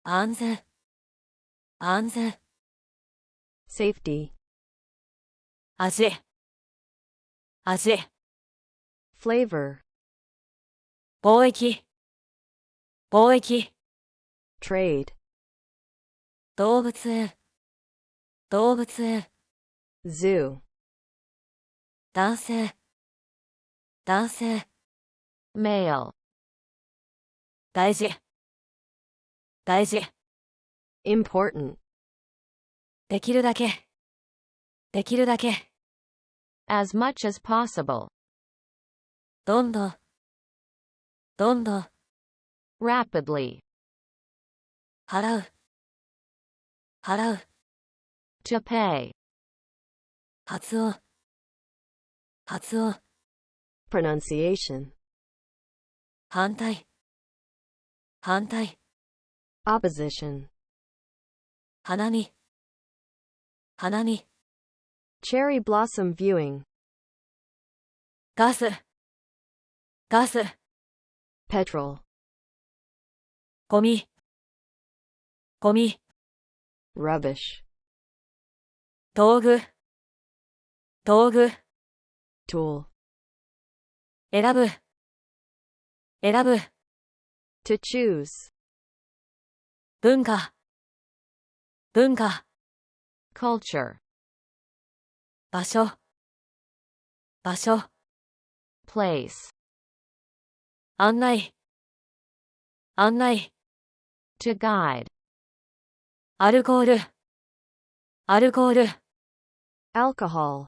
安全、安全。safety, 味、味。flavor, 貿易、貿易。trade, 動物園、動物園。zoo, 男性、男性。male, 大事、大事。important, できるだけ、できるだけ。as much as possible, どんどん、どんどん。rapidly, 払う、払う。to pay, 発音、発音。pronunciation, 反対、反対。opposition, 花見、花見。cherry blossom viewing, ガス、ガス。petrol, ゴミ、ゴミ。rubbish, 道具、道具。tool, 選ぶ、選ぶ。to choose, 文化、文化。culture, 場所、場所。place, 案内、案内。to guide, アルコール、アルコール。alcohol,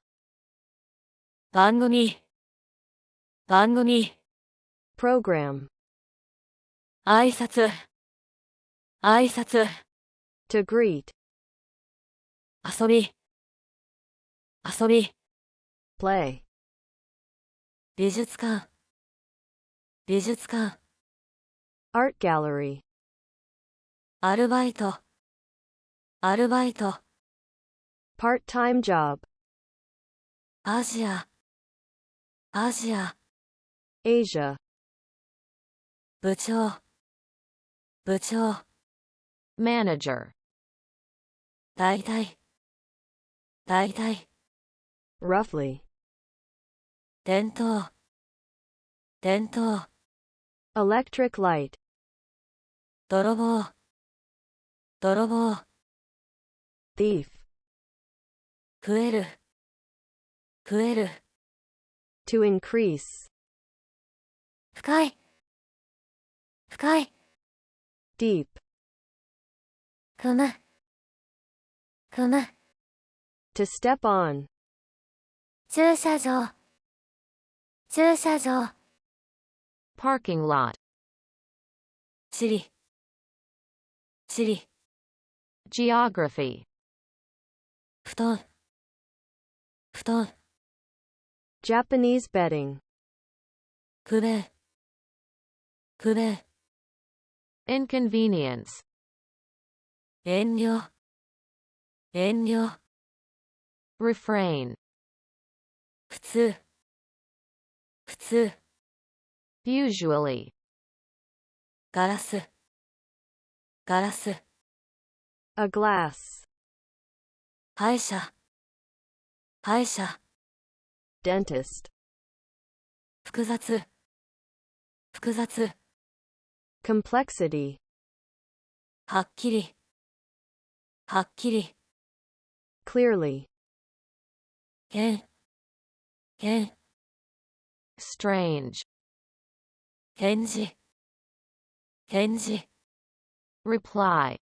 番組、番組。program, 挨拶、挨拶。to greet, 遊び、遊び。play, 美術館、美術館。art gallery, アルバイト、アルバイト。part-time job, アジア、アジア。Asia, 部長、部長。manager, 大体、大体。roughly, 伝統、伝統。electric light, 泥棒、泥棒。thief, 増える、増える。to increase, 深い、深い。deep, 踏む、踏む。to step on, 駐車場、駐車場。parking lot, 地理、地理。geography, 布団、布団。Japanese bedding, 不便、不便。inconvenience, 遠慮、遠慮。refrain, 普通、普通。usually, ガラス、ガラス。a glass, 歯医者、歯医者。dentist, 複雑、複雑。complexity, はっきり、はっきり。clearly, 変、変。strange, 返事、返事。reply,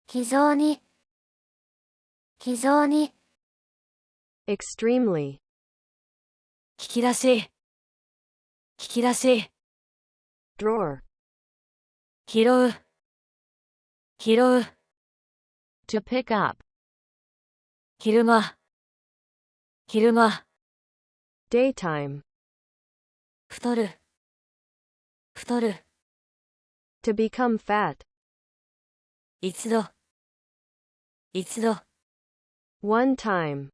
非常に、非常に。extremely, 聞き出し、聞き出し。drawer, 拾う、拾う。to pick up, 昼間、昼間。daytime, 太る、太る。to become fat, 一度、一度。one time,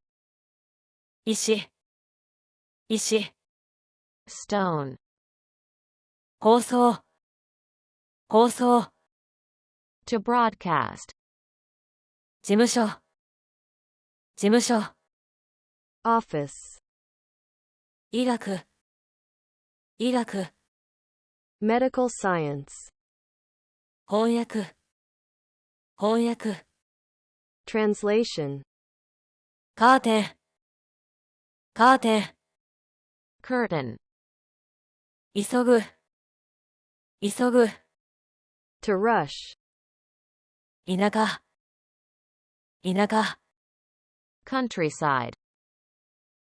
石、石。stone, 放送、放送。To broadcast. 事務所、事務所、 Office. 医学、医学、 Medical science. 翻訳、翻訳、 Translation. カーテン、カーテン、 Curtain. 急ぐ、急ぐ、 To rush. 田舎、田舎、 Countryside.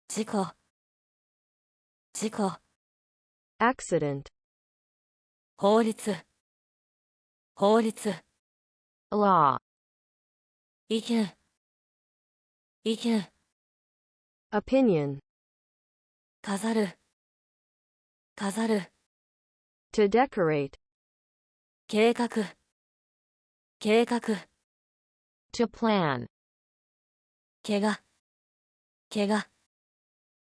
事故、事故、 Accident. 法律、法律、 Law. 意見、意見、 Opinion. 飾る、飾る、 To decorate. 計画、計画、 To plan. 怪我、怪我、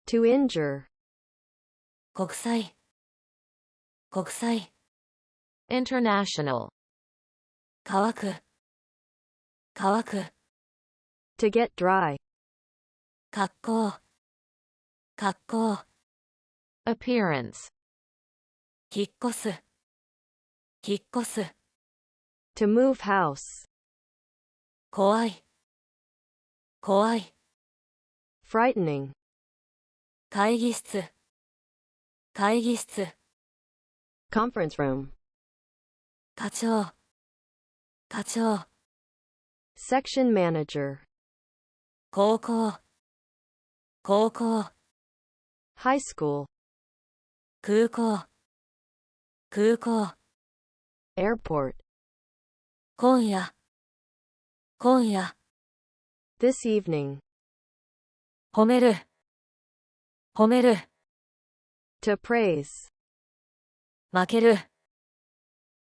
To injure. 国際、国際、 International. 乾く、乾く、 To get dry. 格好、格好、 Appearance. 引っ越す、引っ越す、 To move house. 怖い、怖い、 Frightening. 会議室、会議室、 Conference room. 課長、課長、 Section manager. 高校、高校、 High school. 空港、空港、 Airport. 今夜、今夜、 This evening. 褒める、褒める、 To praise. 負ける、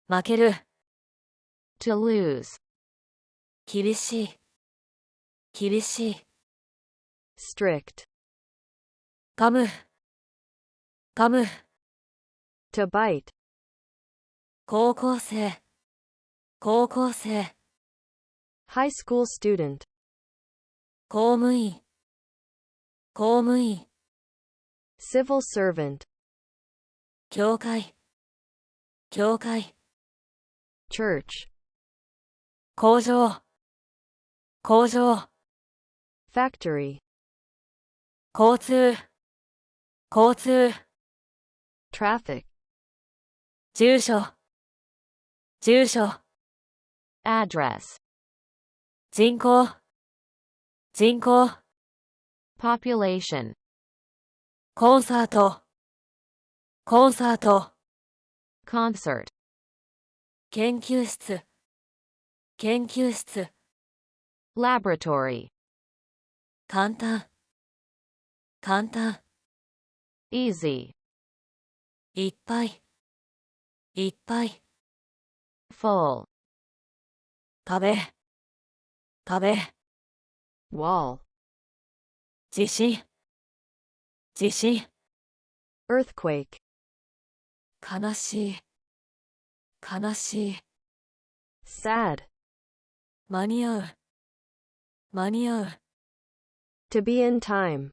負ける、 To lose. 厳しい、厳しい、 Strict. 噛む、噛む、 To bite. 高校生、高校生、 High school student. 公務員、公務員、 Civil servant. 教会、教会、 Church. 工場、工場、 Factory. 交通、交通、 Traffic. 住所、住所、 Address. 人口、人口、 Population. コンサート、コンサート、 Concert. 研究室、研究室、 Laboratory. 簡単、簡単、 Easy. いっぱい、いっぱい、 Full. 壁、壁、 Wall. 地震、地震、 Earthquake. 悲しい、悲しい、 Sad. 間に合う、間に合う、 To be in time.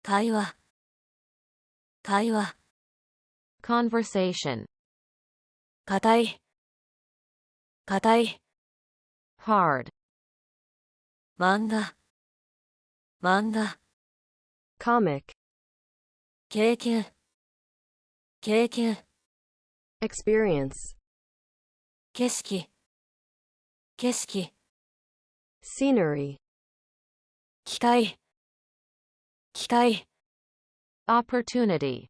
会話、会話、 Conversation. 硬い、硬い、 Hard. 漫画、漫画、 Comic. 経験、経験、 Experience. 景色、景色、 Scenery. 機会、機会、 Opportunity.